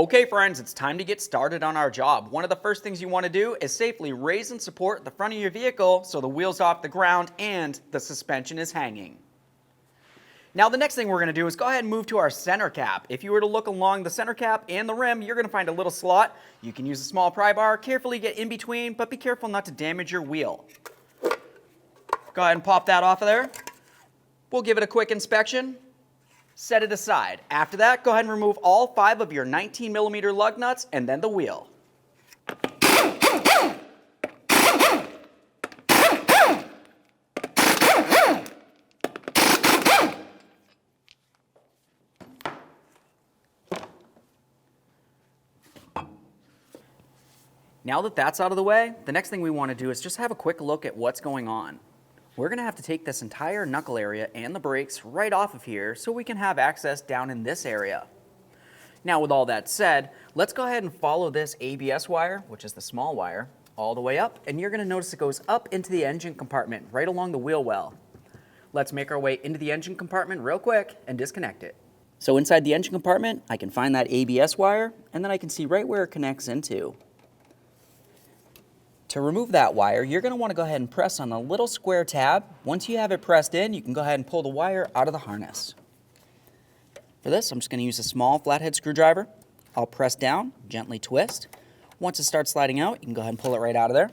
Okay friends, it's time to get started on our job. One of the first things you want to do is safely raise and support the front of your vehicle so the wheel's off the ground and the suspension is hanging. Now the next thing we're going to do is go ahead and move to our center cap. If you were to look along the center cap and the rim, you're going to find a little slot. You can use a small pry bar, carefully get in between, but be careful not to damage your wheel. Go ahead and pop that off of there. We'll give it a quick inspection. Set it aside. After that, go ahead and remove all 5 of your 19mm lug nuts and then the wheel. Now that that's out of the way, the next thing we want to do is just have a quick look at what's going on. We're going to have to take this entire knuckle area and the brakes right off of here so we can have access down in this area. Now with all that said, let's go ahead and follow this ABS wire, which is the small wire, all the way up, and you're going to notice it goes up into the engine compartment right along the wheel well. Let's make our way into the engine compartment real quick and disconnect it. So inside the engine compartment, I can find that ABS wire, and then I can see right where it connects into. To remove that wire, you're going to want to go ahead and press on the little square tab. Once you have it pressed in, you can go ahead and pull the wire out of the harness. For this, I'm just going to use a small flathead screwdriver. I'll press down, gently twist. Once it starts sliding out, you can go ahead and pull it right out of there.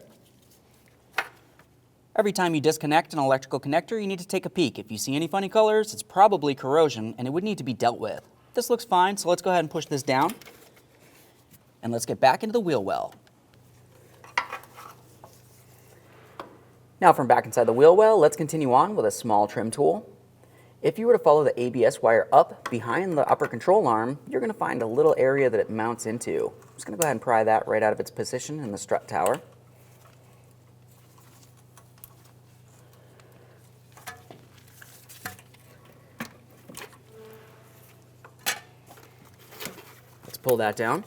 Every time you disconnect an electrical connector, you need to take a peek. If you see any funny colors, it's probably corrosion and it would need to be dealt with. This looks fine, so let's go ahead and push this down. And let's get back into the wheel well. Now from back inside the wheel well, let's continue on with a small trim tool. If you were to follow the ABS wire up behind the upper control arm, you're going to find a little area that it mounts into. I'm just going to go ahead and pry that right out of its position in the strut tower. Let's pull that down.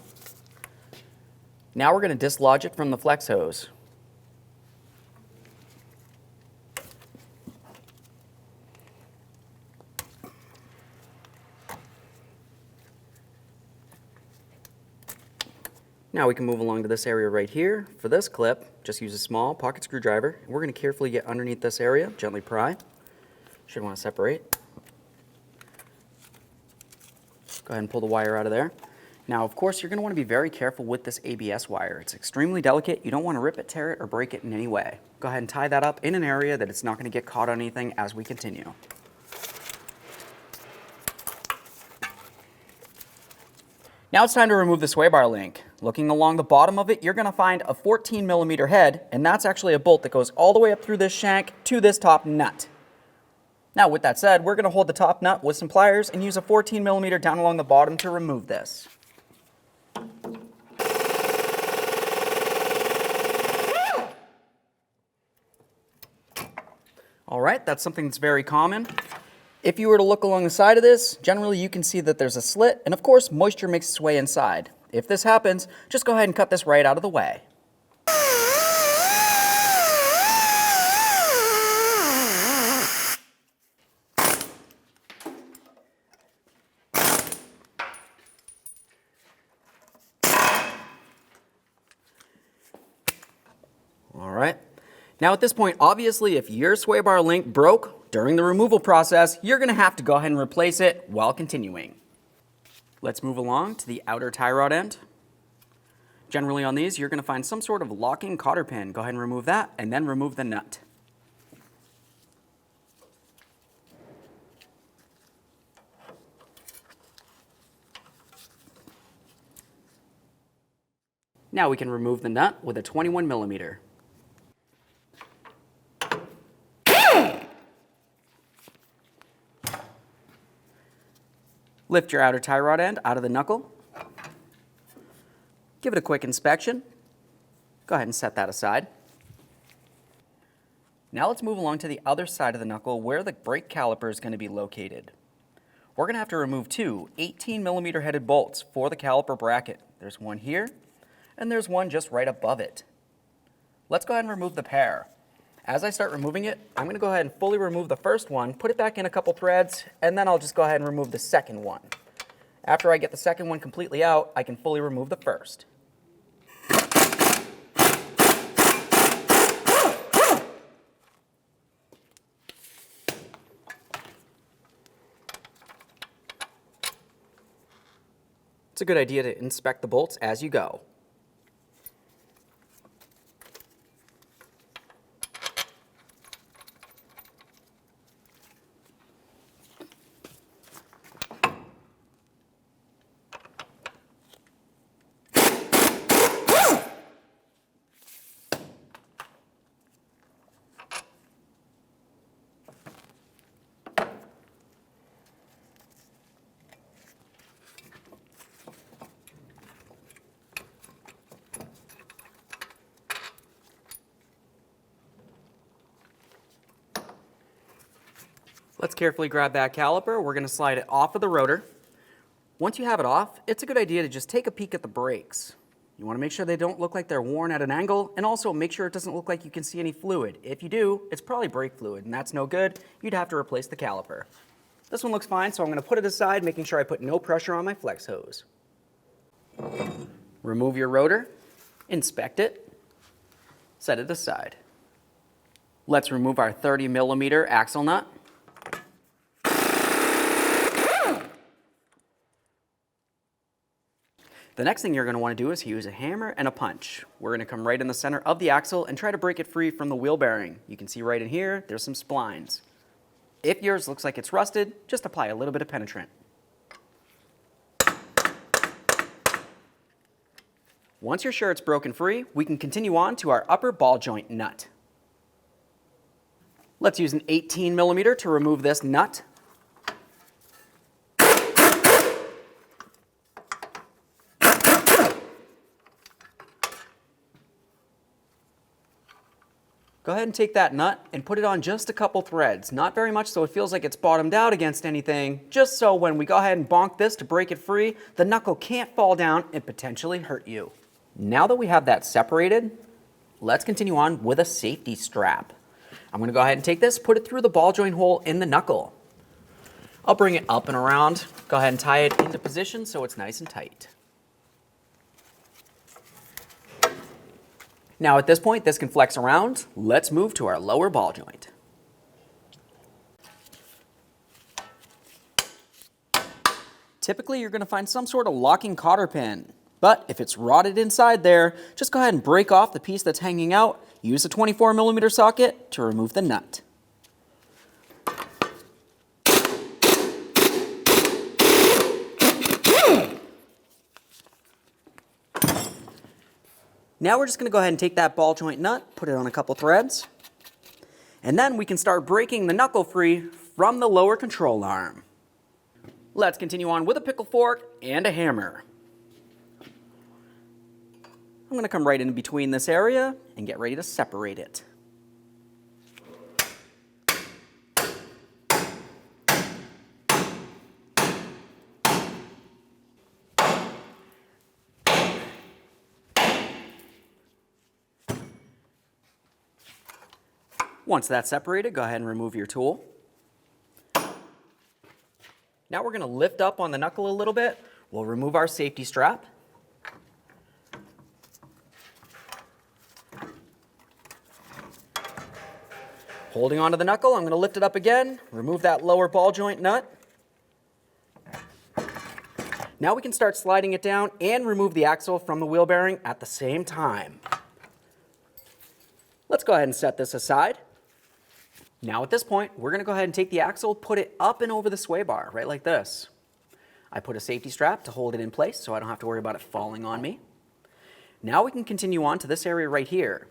Now we're going to dislodge it from the flex hose. Now we can move along to this area right here. For this clip, just use a small pocket screwdriver. We're going to carefully get underneath this area, gently pry. Should want to separate. Go ahead and pull the wire out of there. Now, of course, you're going to want to be very careful with this ABS wire. It's extremely delicate. You don't want to rip it, tear it, or break it in any way. Go ahead and tie that up in an area that it's not going to get caught on anything as we continue. Now it's time to remove the sway bar link. Looking along the bottom of it, you're going to find a 14mm head, and that's actually a bolt that goes all the way up through this shank to this top nut. Now with that said, we're going to hold the top nut with some pliers and use a 14mm down along the bottom to remove this. Alright, that's something that's very common. If you were to look along the side of this, generally you can see that there's a slit, and of course moisture makes its way inside. If this happens, just go ahead and cut this right out of the way. Alright. Now at this point, obviously if your sway bar link broke during the removal process, you're going to have to go ahead and replace it while continuing. Let's move along to the outer tie rod end. Generally on these, you're going to find some sort of locking cotter pin. Go ahead and remove that, and then remove the nut. Now we can remove the nut with a 21mm. Lift your outer tie rod end out of the knuckle. Give it a quick inspection. Go ahead and set that aside. Now let's move along to the other side of the knuckle where the brake caliper is going to be located. We're going to have to remove 2 18mm headed bolts for the caliper bracket. There's one here, and there's one just right above it. Let's go ahead and remove the pair. As I start removing it, I'm going to go ahead and fully remove the first one, put it back in a couple threads, and then I'll just go ahead and remove the second one. After I get the second one completely out, I can fully remove the first. It's a good idea to inspect the bolts as you go. Let's carefully grab that caliper. We're going to slide it off of the rotor. Once you have it off, it's a good idea to just take a peek at the brakes. You want to make sure they don't look like they're worn at an angle, and also make sure it doesn't look like you can see any fluid. If you do, it's probably brake fluid, and that's no good. You'd have to replace the caliper. This one looks fine, so I'm going to put it aside, making sure I put no pressure on my flex hose. Remove your rotor, inspect it, set it aside. Let's remove our 30mm axle nut. The next thing you're going to want to do is use a hammer and a punch. We're going to come right in the center of the axle and try to break it free from the wheel bearing. You can see right in here, there's some splines. If yours looks like it's rusted, just apply a little bit of penetrant. Once you're sure it's broken free, we can continue on to our upper ball joint nut. Let's use an 18mm to remove this nut. Go ahead and take that nut and put it on just a couple threads. Not very much so it feels like it's bottomed out against anything, just so when we go ahead and bonk this to break it free, the knuckle can't fall down and potentially hurt you. Now that we have that separated, let's continue on with a safety strap. I'm going to go ahead and take this, put it through the ball joint hole in the knuckle. I'll bring it up and around, go ahead and tie it into position so it's nice and tight. Now at this point, this can flex around. Let's move to our lower ball joint. Typically, you're going to find some sort of locking cotter pin, but if it's rotted inside there, just go ahead and break off the piece that's hanging out. Use a 24mm socket to remove the nut. Now we're just going to go ahead and take that ball joint nut, put it on a couple threads, and then we can start breaking the knuckle free from the lower control arm. Let's continue on with a pickle fork and a hammer. I'm going to come right in between this area and get ready to separate it. Once that's separated, go ahead and remove your tool. Now we're going to lift up on the knuckle a little bit. We'll remove our safety strap. Holding onto the knuckle, I'm going to lift it up again, remove that lower ball joint nut. Now we can start sliding it down and remove the axle from the wheel bearing at the same time. Let's go ahead and set this aside. Now at this point, we're going to go ahead and take the axle, put it up and over the sway bar, right like this. I put a safety strap to hold it in place so I don't have to worry about it falling on me. Now we can continue on to this area right here.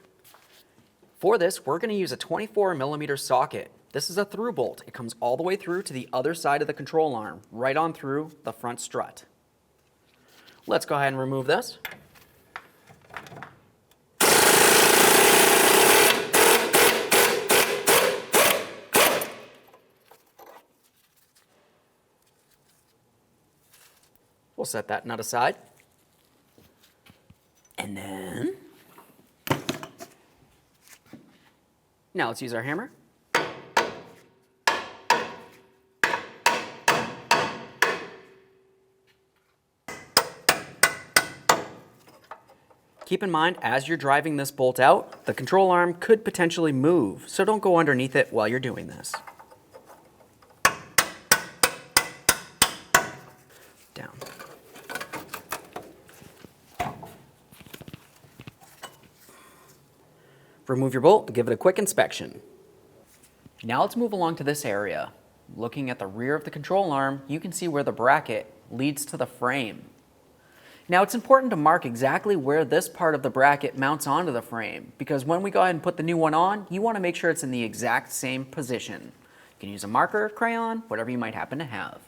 For this, we're going to use a 24mm socket. This is a through bolt. It comes all the way through to the other side of the control arm, right on through the front strut. Let's go ahead and remove this. We'll set that nut aside. And then, now let's use our hammer. Keep in mind, as you're driving this bolt out, the control arm could potentially move, so don't go underneath it while you're doing this. Down. Remove your bolt, give it a quick inspection. Now let's move along to this area. Looking at the rear of the control arm, you can see where the bracket leads to the frame. Now it's important to mark exactly where this part of the bracket mounts onto the frame, because when we go ahead and put the new one on, you want to make sure it's in the exact same position. You can use a marker, crayon, whatever you might happen to have.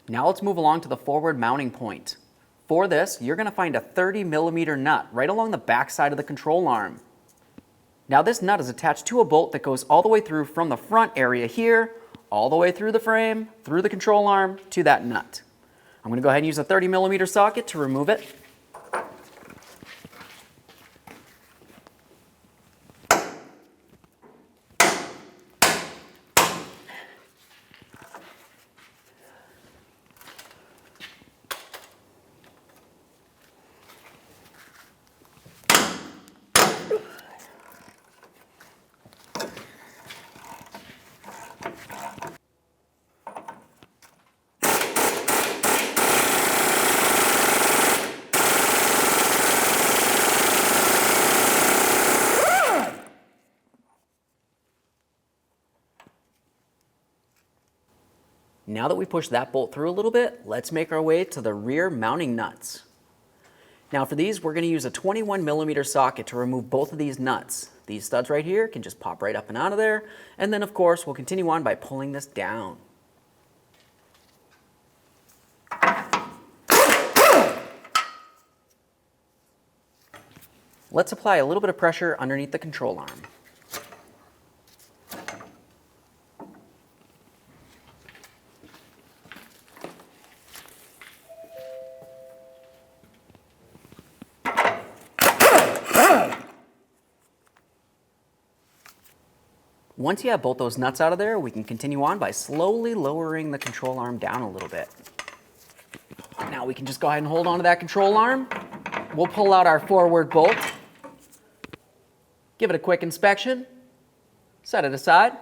Now let's move along to the forward mounting point. For this, you're going to find a 30mm nut right along the back side of the control arm. Now this nut is attached to a bolt that goes all the way through from the front area here, all the way through the frame, through the control arm, to that nut. I'm going to go ahead and use a 30mm socket to remove it. Now that we push that bolt through a little bit, let's make our way to the rear mounting nuts. Now for these, we're going to use a 21mm socket to remove both of these nuts. These studs right here can just pop right up and out of there, and then of course we'll continue on by pulling this down. Let's apply a little bit of pressure underneath the control arm. Once you have both those nuts out of there, we can continue on by slowly lowering the control arm down a little bit. Now we can just go ahead and hold on to that control arm. We'll pull out our forward bolt, give it a quick inspection, set it aside.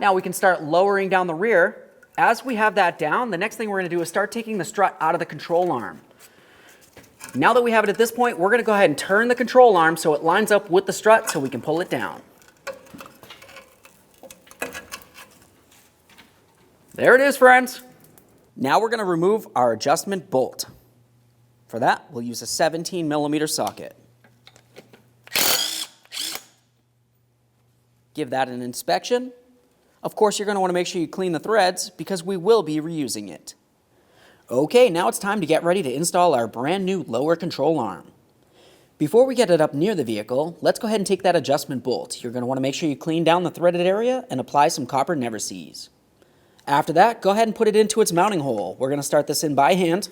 Now we can start lowering down the rear. As we have that down, the next thing we're going to do is start taking the strut out of the control arm. Now that we have it at this point, we're going to go ahead and turn the control arm so it lines up with the strut so we can pull it down. There it is, friends. Now we're going to remove our adjustment bolt. For that, we'll use a 17mm socket. Give that an inspection. Of course, you're going to want to make sure you clean the threads because we will be reusing it. Okay, now it's time to get ready to install our brand new lower control arm. Before we get it up near the vehicle, let's go ahead and take that adjustment bolt. You're going to want to make sure you clean down the threaded area and apply some copper never seize. After that, go ahead and put it into its mounting hole. We're going to start this in by hand.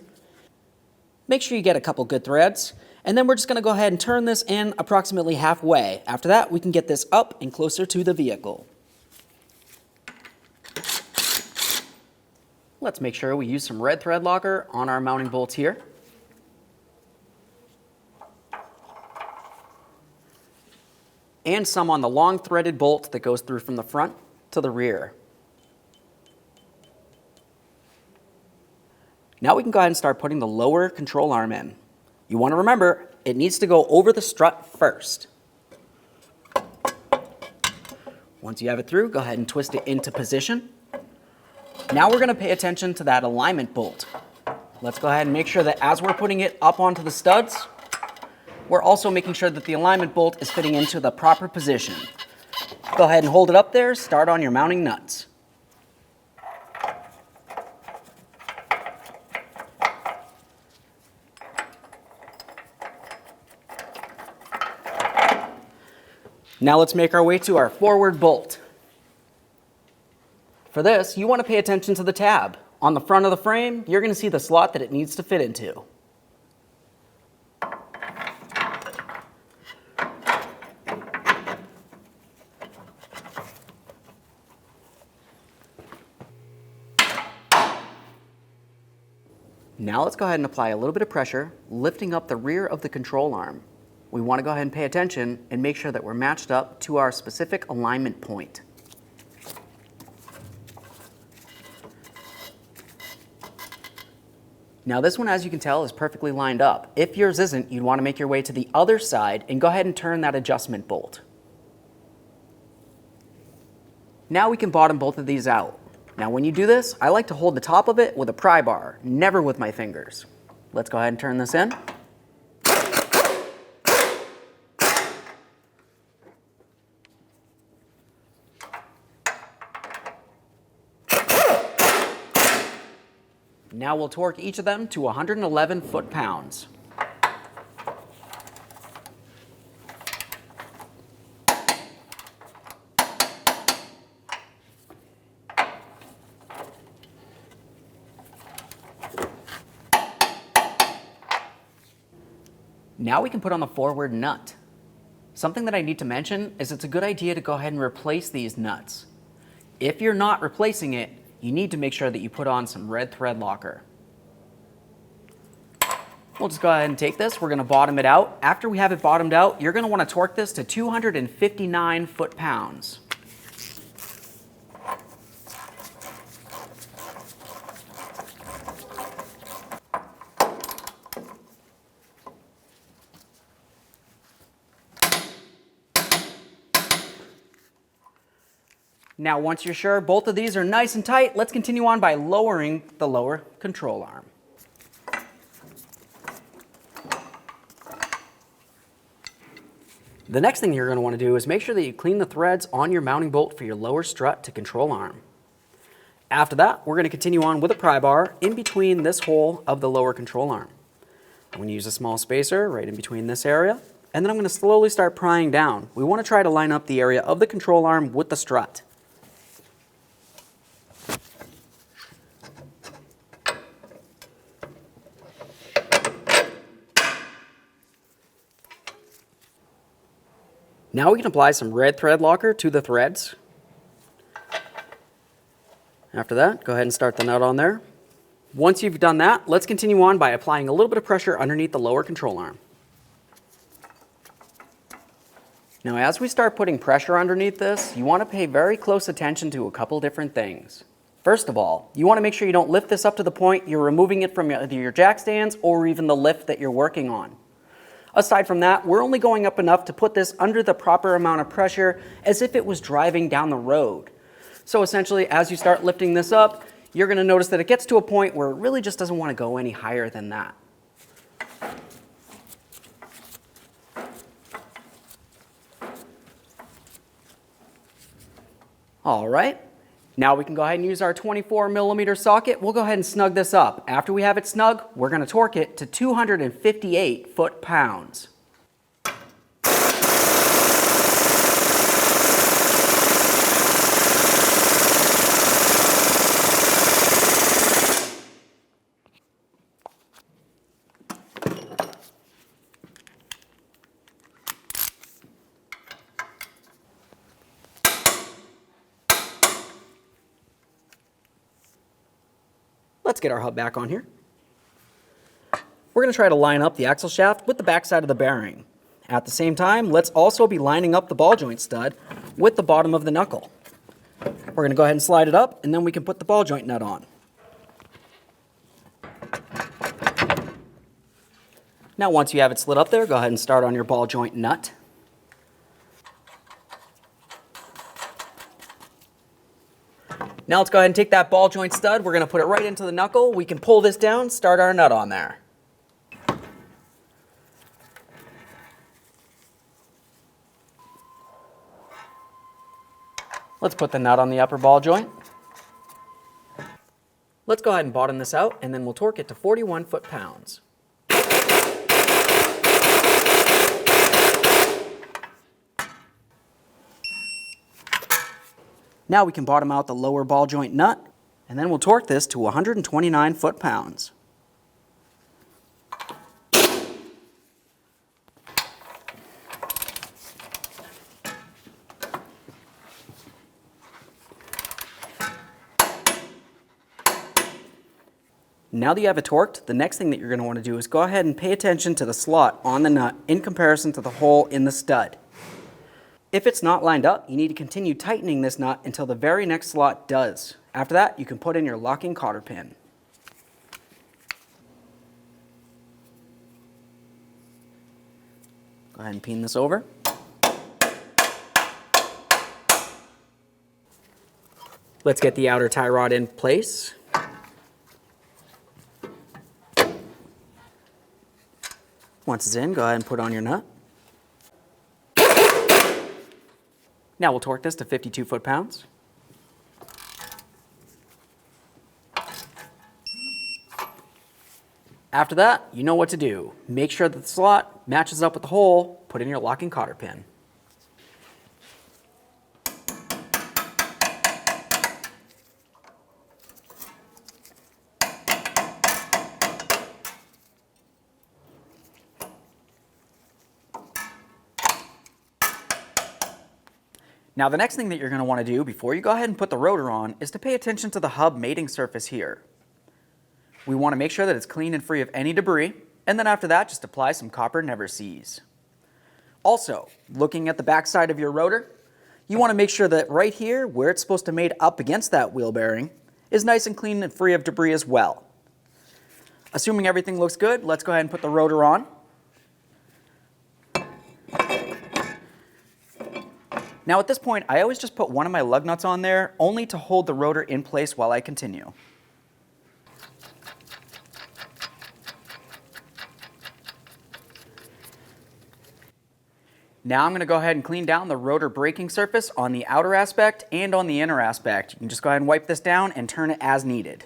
Make sure you get a couple good threads, and then we're just going to go ahead and turn this in approximately halfway. After that, we can get this up and closer to the vehicle. Let's make sure we use some red thread locker on our mounting bolts here. And some on the long threaded bolt that goes through from the front to the rear. Now we can go ahead and start putting the lower control arm in. You want to remember, it needs to go over the strut first. Once you have it through, go ahead and twist it into position. Now we're going to pay attention to that alignment bolt. Let's go ahead and make sure that as we're putting it up onto the studs, we're also making sure that the alignment bolt is fitting into the proper position. Go ahead and hold it up there, start on your mounting nuts. Now let's make our way to our forward bolt. For this, you want to pay attention to the tab. On the front of the frame, you're going to see the slot that it needs to fit into. Now let's go ahead and apply a little bit of pressure, lifting up the rear of the control arm. We want to go ahead and pay attention and make sure that we're matched up to our specific alignment point. Now this one, as you can tell, is perfectly lined up. If yours isn't, you'd want to make your way to the other side and go ahead and turn that adjustment bolt. Now we can bottom both of these out. Now when you do this, I like to hold the top of it with a pry bar, never with my fingers. Let's go ahead and turn this in. Now we'll torque each of them to 111 foot-pounds. Now we can put on the forward nut. Something that I need to mention is it's a good idea to go ahead and replace these nuts. If you're not replacing it, you need to make sure that you put on some red thread locker. We'll just go ahead and take this. We're going to bottom it out. After we have it bottomed out, you're going to want to torque this to 259 foot-pounds. Now, once you're sure both of these are nice and tight, let's continue on by lowering the lower control arm. The next thing you're going to want to do is make sure that you clean the threads on your mounting bolt for your lower strut to control arm. After that, we're going to continue on with a pry bar in between this hole of the lower control arm. I'm going to use a small spacer right in between this area, and then I'm going to slowly start prying down. We want to try to line up the area of the control arm with the strut. Now we can apply some red thread locker to the threads. After that, go ahead and start the nut on there. Once you've done that, let's continue on by applying a little bit of pressure underneath the lower control arm. Now, as we start putting pressure underneath this, you want to pay very close attention to a couple different things. First of all, you want to make sure you don't lift this up to the point you're removing it from either your jack stands or even the lift that you're working on. Aside from that, we're only going up enough to put this under the proper amount of pressure as if it was driving down the road. So essentially, as you start lifting this up, you're going to notice that it gets to a point where it really just doesn't want to go any higher than that. All right. Now we can go ahead and use our 24mm socket. We'll go ahead and snug this up. After we have it snug, we're going to torque it to 258 foot-pounds. Let's get our hub back on here. We're going to try to line up the axle shaft with the backside of the bearing. At the same time, let's also be lining up the ball joint stud with the bottom of the knuckle. We're going to go ahead and slide it up, and then we can put the ball joint nut on. Now, once you have it slid up there, go ahead and start on your ball joint nut. Now let's go ahead and take that ball joint stud. We're going to put it right into the knuckle. We can pull this down, start our nut on there. Let's put the nut on the upper ball joint. Let's go ahead and bottom this out, and then we'll torque it to 41 foot-pounds. Now we can bottom out the lower ball joint nut, and then we'll torque this to 129 foot-pounds. Now that you have it torqued, the next thing that you're going to want to do is go ahead and pay attention to the slot on the nut in comparison to the hole in the stud. If it's not lined up, you need to continue tightening this nut until the very next slot does. After that, you can put in your locking cotter pin. Go ahead and pin this over. Let's get the outer tie rod in place. Once it's in, go ahead and put on your nut. Now we'll torque this to 52 foot-pounds. After that, you know what to do. Make sure that the slot matches up with the hole, put in your locking cotter pin. Now the next thing that you're going to want to do before you go ahead and put the rotor on is to pay attention to the hub mating surface here. We want to make sure that it's clean and free of any debris, and then after that just apply some copper never seize. Also, looking at the back side of your rotor, you want to make sure that right here where it's supposed to mate up against that wheel bearing is nice and clean and free of debris as well. Assuming everything looks good, let's go ahead and put the rotor on. Now at this point, I always just put one of my lug nuts on there, only to hold the rotor in place while I continue. Now I'm going to go ahead and clean down the rotor braking surface on the outer aspect and on the inner aspect. You can just go ahead and wipe this down and turn it as needed.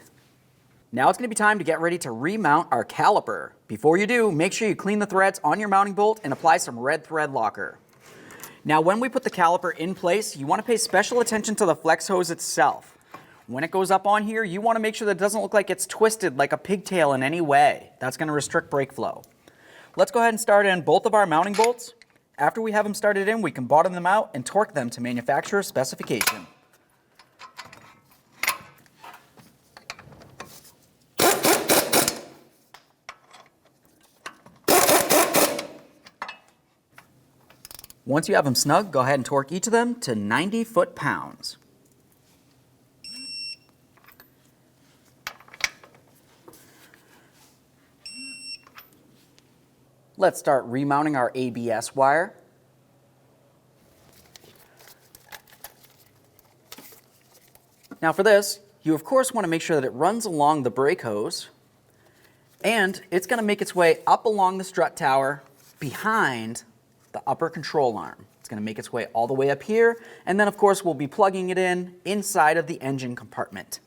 Now it's going to be time to get ready to remount our caliper. Before you do, make sure you clean the threads on your mounting bolt and apply some red thread locker. Now when we put the caliper in place, you want to pay special attention to the flex hose itself. When it goes up on here, you want to make sure that it doesn't look like it's twisted like a pigtail in any way. That's going to restrict brake flow. Let's go ahead and start in both of our mounting bolts. After we have them started in, we can bottom them out and torque them to manufacturer's specification. Once you have them snug, go ahead and torque each of them to 90 foot-pounds. Let's start remounting our ABS wire. Now for this, you of course want to make sure that it runs along the brake hose, and it's going to make its way up along the strut tower behind the upper control arm. It's going to make its way all the way up here, and then of course we'll be plugging it in inside of the engine compartment.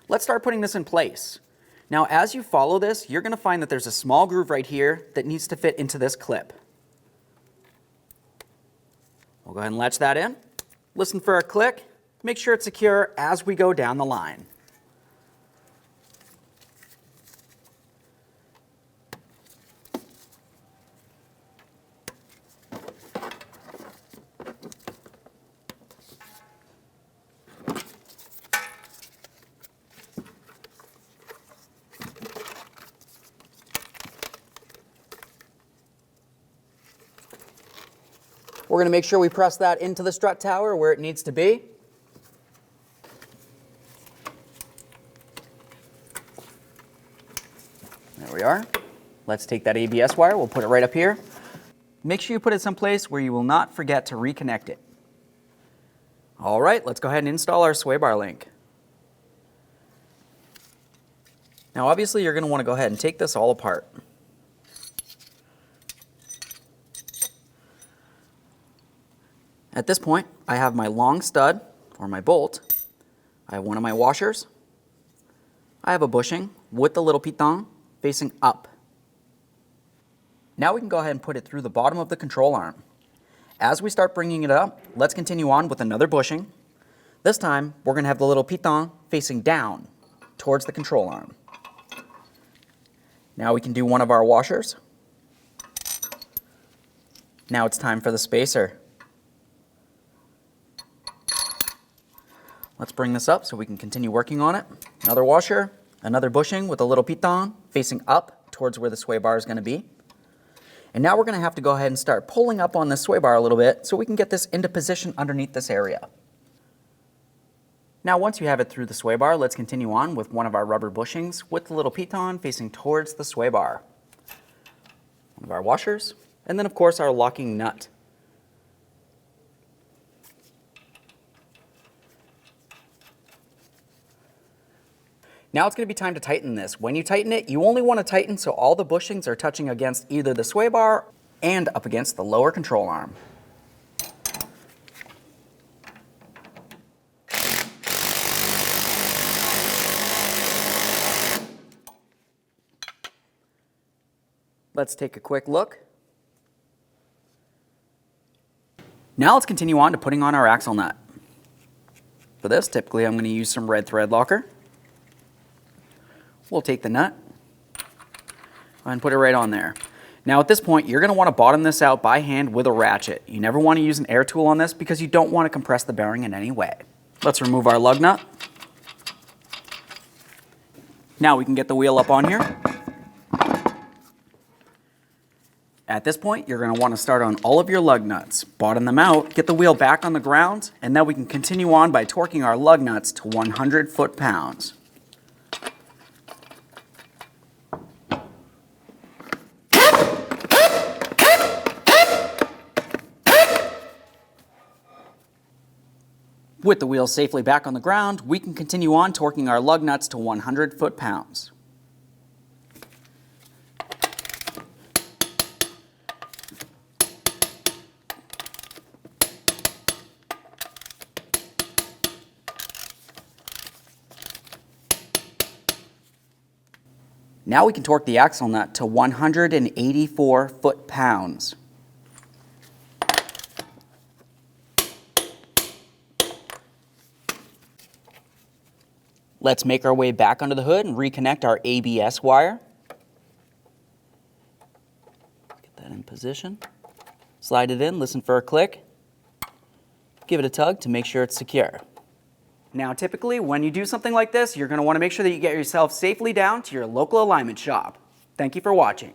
Let's start putting this in place. Now as you follow this, you're going to find that there's a small groove right here that needs to fit into this clip. We'll go ahead and latch that in. Listen for a click. Make sure it's secure as we go down the line. We're going to make sure we press that into the strut tower where it needs to be. There we are. Let's take that ABS wire, we'll put it right up here. Make sure you put it someplace where you will not forget to reconnect it. All right, let's go ahead and install our sway bar link. Now obviously you're going to want to go ahead and take this all apart. At this point, I have my long stud, or my bolt. I have one of my washers. I have a bushing with the little piton facing up. Now we can go ahead and put it through the bottom of the control arm. As we start bringing it up, let's continue on with another bushing. This time, we're going to have the little piton facing down towards the control arm. Now we can do one of our washers. Now it's time for the spacer. Let's bring this up so we can continue working on it. Another washer, Another bushing with a little piton facing up towards where the sway bar is going to be. And now we're going to have to go ahead and start pulling up on this sway bar a little bit so we can get this into position underneath this area. Now once you have it through the sway bar, let's continue on with one of our rubber bushings with the little piton facing towards the sway bar. One of our washers, and then of course our locking nut. Now it's going to be time to tighten this. When you tighten it, you only want to tighten so all the bushings are touching against either the sway bar and up against the lower control arm. Let's take a quick look. Now let's continue on to putting on our axle nut. For this, typically I'm going to use some red thread locker. We'll take the nut and put it right on there. Now at this point, you're going to want to bottom this out by hand with a ratchet. You never want to use an air tool on this because you don't want to compress the bearing in any way. Let's remove our lug nut. Now we can get the wheel up on here. At this point, you're going to want to start on all of your lug nuts, bottom them out, get the wheel back on the ground, and then we can continue on by torquing our lug nuts to 100 foot-pounds. With the wheels safely back on the ground, we can continue on torquing our lug nuts to 100 foot-pounds. Now we can torque the axle nut to 184 foot-pounds. Let's make our way back under the hood and reconnect our ABS wire. Get that in position. Slide it in, listen for a click. Give it a tug to make sure it's secure. Now typically when you do something like this, you're going to want to make sure that you get yourself safely down to your local alignment shop. Thank you for watching.